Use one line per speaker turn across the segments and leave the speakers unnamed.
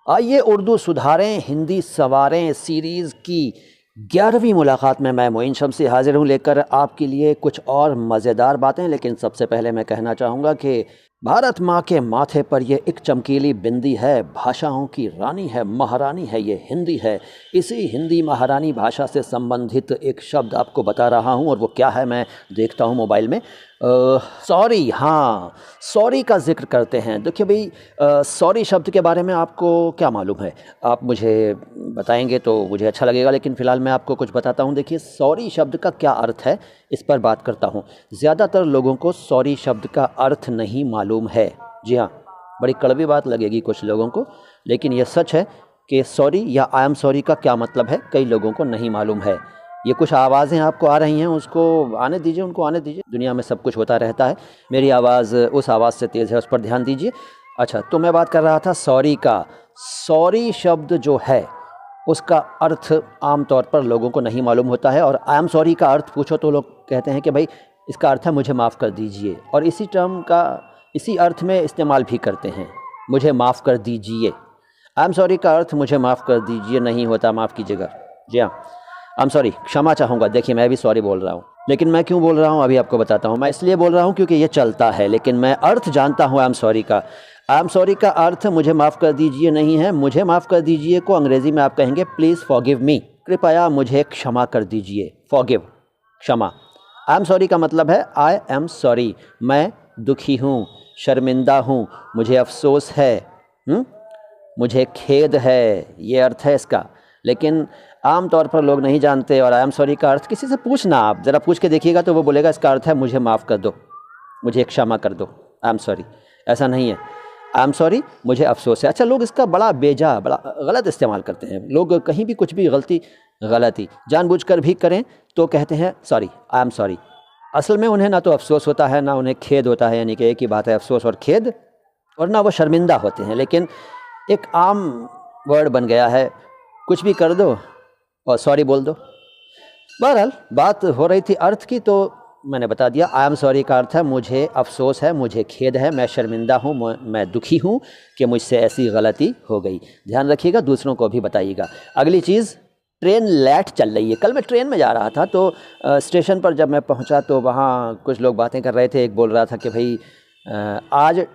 आइए उर्दू सुधारें, हिंदी संवारें सीरीज़ की 11वीं मुलाकात में मैं मोइन शमसी हाजिर हूँ लेकर आपके लिए कुछ और मज़ेदार बातें। लेकिन सबसे पहले मैं कहना चाहूँगा कि भारत माँ के माथे पर ये एक चमकीली बिंदी है, भाषाओं की रानी है, महारानी है, ये हिंदी है। इसी हिंदी महारानी भाषा से संबंधित एक शब्द आपको बता रहा हूँ, और वो क्या है मैं देखता हूँ मोबाइल में। सॉरी, हाँ, सॉरी का जिक्र करते हैं। देखिए भाई, सॉरी शब्द के बारे में आपको क्या मालूम है? आप मुझे बताएंगे तो मुझे अच्छा लगेगा, लेकिन फ़िलहाल मैं आपको कुछ बताता हूँ। देखिए, सॉरी शब्द का क्या अर्थ है, इस पर बात करता हूँ। ज़्यादातर लोगों को सॉरी शब्द का अर्थ नहीं मालूम है। जी हाँ, बड़ी कड़वी बात लगेगी कुछ लोगों को, लेकिन यह सच है कि सॉरी या आई एम सॉरी का क्या मतलब है कई लोगों को नहीं मालूम है। ये कुछ आवाज़ें आपको आ रही हैं, उसको आने दीजिए, उनको आने दीजिए। दुनिया में सब कुछ होता रहता है। मेरी आवाज़ उस आवाज़ से तेज़ है, उस पर ध्यान दीजिए। अच्छा, तो मैं बात कर रहा था सॉरी का। सॉरी शब्द जो है उसका अर्थ आम तौर पर लोगों को नहीं मालूम होता है, और आई एम सॉरी का अर्थ पूछो तो लोग कहते हैं कि भाई इसका अर्थ है मुझे माफ़ कर दीजिए, और इसी टर्म का इसी अर्थ में इस्तेमाल भी करते हैं, मुझे माफ़ कर दीजिए। आई एम सॉरी का अर्थ मुझे माफ़ कर दीजिए नहीं होता, माफ़ कीजिएगा। जी हाँ, आई एम सॉरी, क्षमा चाहूँगा। देखिए, मैं भी सॉरी बोल रहा हूँ, लेकिन मैं क्यों बोल रहा हूँ अभी आपको बताता हूँ। मैं इसलिए बोल रहा हूँ क्योंकि ये चलता है, लेकिन मैं अर्थ जानता हूँ आई एम सॉरी का। आई एम सॉरी का अर्थ मुझे माफ़ कर दीजिए नहीं है। मुझे माफ़ कर दीजिए को अंग्रेज़ी में आप कहेंगे प्लीज़ फॉरगिव मी, कृपया मुझे क्षमा कर दीजिए। फॉरगिव, क्षमा। आई एम सॉरी का मतलब है आई एम सॉरी, मैं दुखी हूँ, शर्मिंदा हूँ, मुझे अफसोस है, मुझे खेद है, ये अर्थ है इसका। लेकिन आम तौर पर लोग नहीं जानते। और आई एम सॉरी का अर्थ किसी से पूछना, आप ज़रा पूछ के देखिएगा तो वो बोलेगा इसका अर्थ है मुझे माफ़ कर दो, मुझे क्षमा कर दो। आई एम सॉरी, ऐसा नहीं है। आई एम सॉरी, मुझे अफसोस है। अच्छा, लोग इसका बड़ा गलत इस्तेमाल करते हैं। लोग कहीं भी कुछ भी गलती जानबूझकर भी करें तो कहते हैं सॉरी, आई एम सॉरी। असल में उन्हें ना तो अफसोस होता है, ना उन्हें खेद होता है, यानी कि एक ही बात है अफसोस और खेद, और ना वो शर्मिंदा होते हैं। लेकिन एक आम वर्ड बन गया है, कुछ भी कर दो और सॉरी बोल दो। बहरहाल बात हो रही थी अर्थ की, तो मैंने बता दिया। आई एम सॉरी का अर्थ है मुझे अफसोस है, मुझे खेद है, मैं शर्मिंदा हूँ, मैं दुखी हूँ कि मुझसे ऐसी गलती हो गई। ध्यान रखिएगा, दूसरों को भी बताइएगा। अगली चीज़, ट्रेन लेट चल रही है। कल मैं ट्रेन में जा रहा था तो स्टेशन पर जब मैं पहुँचा तो वहाँ कुछ लोग बातें कर रहे थे। एक बोल रहा था कि भाई आज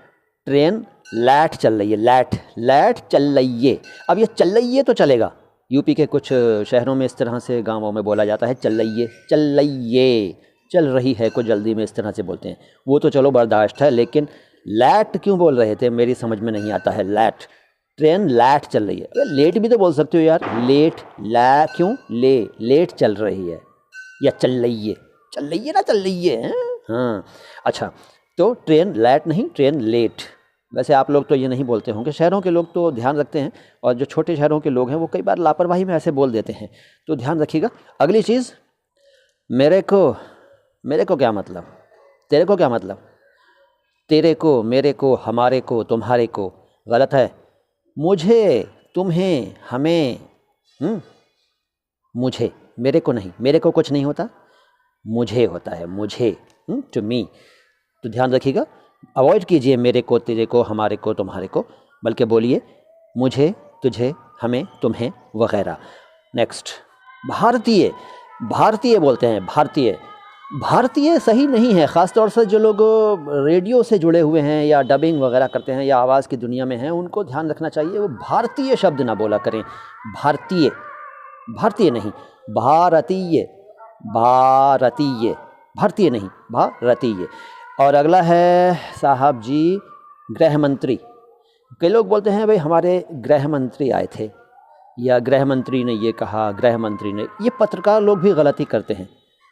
ट्रेन लेट चल रही है, लेट चल रही है। अब ये चल रही है तो चलेगा, यूपी के कुछ शहरों में इस तरह से, गाँवों में बोला जाता है चल रही है, चल रही है, कुछ जल्दी में इस तरह से बोलते हैं। वो तो चलो बर्दाश्त है, लेकिन लेट क्यों बोल रहे थे मेरी समझ में नहीं आता है। लेट, ट्रेन लेट चल रही है। अरे लेट भी तो बोल सकते हो यार, लेट, क्यों लेट चल रही है या चल रही है ना, चल रही है। हाँ, अच्छा, तो ट्रेन लेट नहीं, ट्रेन लेट। वैसे आप लोग तो ये नहीं बोलते होंगे, शहरों के लोग तो ध्यान रखते हैं, और जो छोटे शहरों के लोग हैं वो कई बार लापरवाही में ऐसे बोल देते हैं, तो ध्यान रखिएगा। अगली चीज़, मेरे को क्या मतलब, तेरे को क्या मतलब। तेरे को, मेरे को, हमारे को, तुम्हारे को गलत है। मुझे, तुम्हें, हमें, मुझे, मेरे को नहीं, मेरे को कुछ नहीं होता, मुझे होता है, मुझे, टू मी। तो ध्यान रखिएगा, अवॉइड कीजिए मेरे को, तेरे को, हमारे को, तुम्हारे को, बल्कि बोलिए मुझे, तुझे, हमें, तुम्हें वगैरह। नेक्स्ट, भारतीय बोलते हैं। भारतीय सही नहीं है, ख़ास तौर से जो लोग रेडियो से जुड़े हुए हैं या डबिंग वगैरह करते हैं या आवाज़ की दुनिया में हैं, उनको ध्यान रखना चाहिए, वो भारतीय शब्द ना बोला करें। भारतीय नहीं, भारतीय नहीं, भारतीय। और अगला है साहब जी, गृहमंत्री। कई लोग बोलते हैं भाई हमारे गृहमंत्री आए थे, या गृहमंत्री ने ये कहा, गृहमंत्री ने। ये पत्रकार लोग भी गलती करते हैं।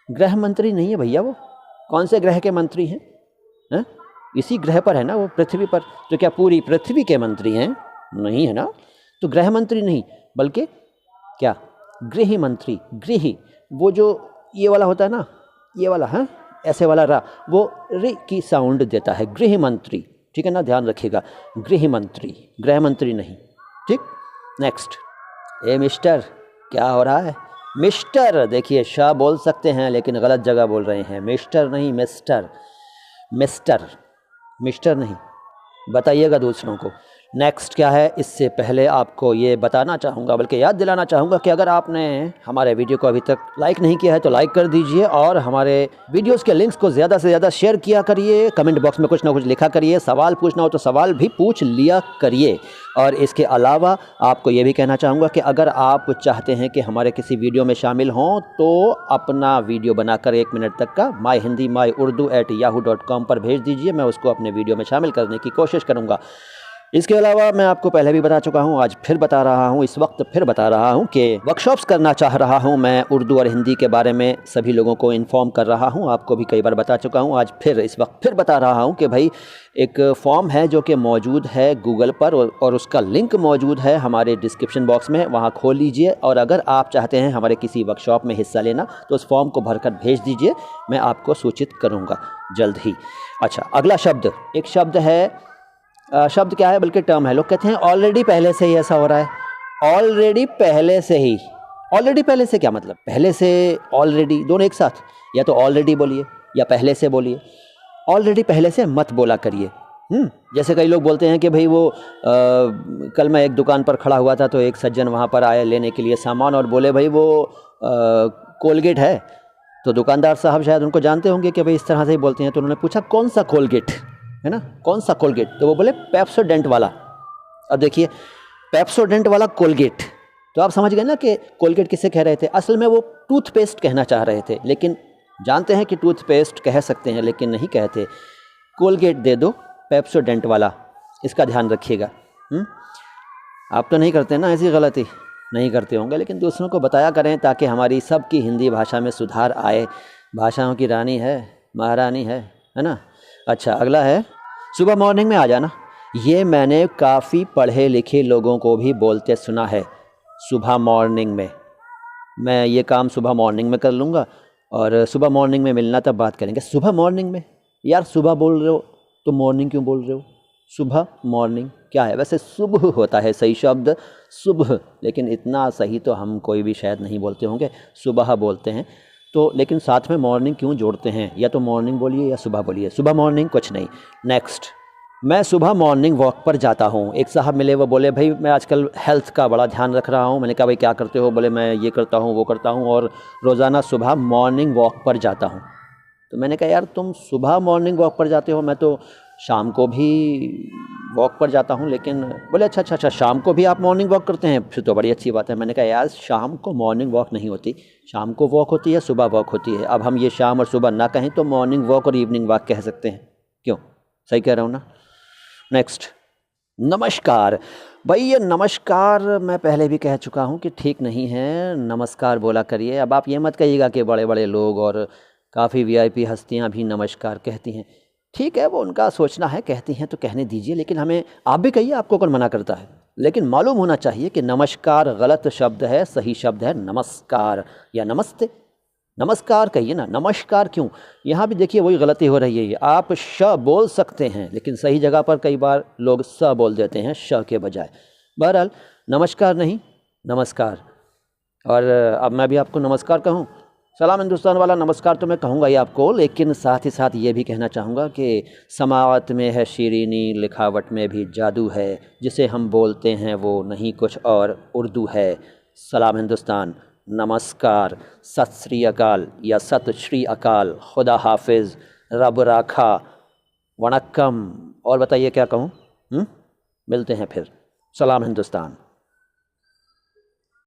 गृहमंत्री नहीं है भैया, वो कौन से ग्रह के मंत्री हैं? इसी ग्रह पर है ना वो, पृथ्वी पर। तो क्या पूरी पृथ्वी के मंत्री हैं? नहीं है ना। तो गृहमंत्री नहीं, बल्कि क्या, गृहमंत्री। गृह, वो जो ये वाला होता है ना, ये वाला, हाँ, ऐसे वाला रा, वो रि की साउंड देता है, गृहमंत्री। ठीक है ना, ध्यान रखिएगा, गृहमंत्री नहीं। ठीक, नेक्स्ट। ए मिस्टर, क्या हो रहा है? मिस्टर, देखिए शाह बोल सकते हैं लेकिन गलत जगह बोल रहे हैं। मिस्टर नहीं, मिस्टर नहीं, बताइएगा दूसरों को। नेक्स्ट क्या है, इससे पहले आपको ये बताना चाहूँगा, बल्कि याद दिलाना चाहूँगा कि अगर आपने हमारे वीडियो को अभी तक लाइक नहीं किया है तो लाइक कर दीजिए और हमारे वीडियोस के लिंक्स को ज़्यादा से ज़्यादा शेयर किया करिए। कमेंट बॉक्स में कुछ ना कुछ लिखा करिए, सवाल पूछना हो तो सवाल भी पूछ लिया करिए। और इसके अलावा आपको ये भी कहना चाहूँगा कि अगर आप चाहते हैं कि हमारे किसी वीडियो में शामिल हों तो अपना वीडियो बनाकर 1 मिनट तक का myhindimyurdu@yahoo.com पर भेज दीजिए। मैं उसको अपने वीडियो में शामिल करने की कोशिश करूँगा। इसके अलावा मैं आपको पहले भी बता चुका हूँ, आज फिर बता रहा हूँ, इस वक्त फिर बता रहा हूँ कि वर्कशॉप्स करना चाह रहा हूँ मैं उर्दू और हिंदी के बारे में, सभी लोगों को इन्फॉर्म कर रहा हूँ। आपको भी कई बार बता चुका हूँ, आज फिर इस वक्त फिर बता रहा हूँ कि भाई एक फॉर्म है जो कि मौजूद है गूगल पर और उसका लिंक मौजूद है हमारे डिस्क्रिप्शन बॉक्स में, वहाँ खोल लीजिए। और अगर आप चाहते हैं हमारे किसी वर्कशॉप में हिस्सा लेना तो उस फॉर्म को भरकर भेज दीजिए, मैं आपको सूचित करूँगा जल्द ही। अच्छा, अगला शब्द, एक शब्द है, शब्द क्या है बल्कि टर्म है। लोग कहते हैं ऑलरेडी पहले से ही ऐसा हो रहा है। ऑलरेडी पहले से ही, ऑलरेडी पहले से क्या मतलब? पहले से ऑलरेडी दोनों एक साथ, या तो ऑलरेडी बोलिए या पहले से बोलिए। ऑलरेडी पहले से मत बोला करिए। जैसे कई लोग बोलते हैं कि भाई वो कल मैं एक दुकान पर खड़ा हुआ था तो एक सज्जन वहाँ पर आए लेने के लिए सामान और बोले भाई वो कोलगेट है। तो दुकानदार साहब शायद उनको जानते होंगे कि भाई इस तरह से ही बोलते हैं, तो उन्होंने पूछा कौन सा कोलगेट है ना, कौन सा कोलगेट? तो वो बोले पेप्सोडेंट वाला। अब देखिए, पेप्सोडेंट वाला कोलगेट, तो आप समझ गए ना कि कोलगेट किसे कह रहे थे। असल में वो टूथपेस्ट कहना चाह रहे थे, लेकिन जानते हैं कि टूथपेस्ट कह सकते हैं लेकिन नहीं कहते। कोलगेट दे दो पेप्सोडेंट वाला, इसका ध्यान रखिएगा। आप तो नहीं करते ना ऐसी गलती, नहीं करते होंगे, लेकिन दूसरों को बताया करें ताकि हमारी सबकी हिंदी भाषा में सुधार आए। भाषाओं की रानी है, महारानी है ना। अच्छा, अगला है सुबह मॉर्निंग में आ जाना। ये मैंने काफ़ी पढ़े लिखे लोगों को भी बोलते सुना है। सुबह मॉर्निंग में, मैं ये काम सुबह मॉर्निंग में कर लूँगा और सुबह मॉर्निंग में मिलना तब बात करेंगे। सुबह मॉर्निंग में, यार सुबह बोल रहे हो तो मॉर्निंग क्यों बोल रहे हो? सुबह मॉर्निंग क्या है? वैसे सुबह होता है सही शब्द, सुबह, लेकिन इतना सही तो हम कोई भी शायद नहीं बोलते होंगे, सुबह बोलते हैं। तो लेकिन साथ में मॉर्निंग क्यों जोड़ते हैं? या तो मॉर्निंग बोलिए या सुबह बोलिए, सुबह मॉर्निंग कुछ नहीं। नेक्स्ट, मैं सुबह मॉर्निंग वॉक पर जाता हूँ। एक साहब मिले, वो बोले भाई मैं आजकल हेल्थ का बड़ा ध्यान रख रहा हूँ। मैंने कहा भाई क्या करते हो? बोले मैं ये करता हूँ वो करता हूँ और रोज़ाना सुबह मॉर्निंग वॉक पर जाता हूँ। तो मैंने कहा यार तुम सुबह मॉर्निंग वॉक पर जाते हो, मैं तो शाम को भी वॉक पर जाता हूँ। लेकिन बोले अच्छा शाम को भी आप मॉर्निंग वॉक करते हैं, फिर तो बड़ी अच्छी बात है। मैंने कहा यार शाम को मॉर्निंग वॉक नहीं होती, शाम को वॉक होती है, सुबह वॉक होती है। अब हम ये शाम और सुबह ना कहें तो मॉर्निंग वॉक और इवनिंग वॉक कह सकते हैं, क्यों? सही कह रहा हूँ ना। नेक्स्ट, नमस्कार। भाई ये नमस्कार मैं पहले भी कह चुका हूँ कि ठीक नहीं है, नमस्कार बोला करिए। अब आप ये मत कहिएगा कि बड़े बड़े लोग और काफ़ी वीआईपी हस्तियाँ भी नमस्कार कहती हैं। ठीक है, वो उनका सोचना है, कहती हैं तो कहने दीजिए, लेकिन हमें आप भी कहिए, आपको कौन मना करता है। लेकिन मालूम होना चाहिए कि नमस्कार गलत शब्द है, सही शब्द है नमस्कार या नमस्ते। नमस्कार कहिए ना, नमस्कार क्यों? यहाँ भी देखिए वही गलती हो रही है। आप श बोल सकते हैं लेकिन सही जगह पर कई बार लोग स बोल देते हैं श के बजाय। बहरहाल नमस्कार नहीं, नमस्कार। और अब मैं भी आपको नमस्कार कहूँ, सलाम हिंदुस्तान वाला नमस्कार तो मैं कहूँगा ही आपको, लेकिन साथ ही साथ ये भी कहना चाहूँगा कि समावत में है शीरीनी, लिखावट में भी जादू है, जिसे हम बोलते हैं वो नहीं कुछ और उर्दू है। सलाम हिंदुस्तान, नमस्कार, सत श्री अकाल या सत श्री अकाल, खुदा हाफिज़, रब राखा, वणक्कम। और बताइए क्या कहूँ? मिलते हैं फिर। सलाम हिंदुस्तान।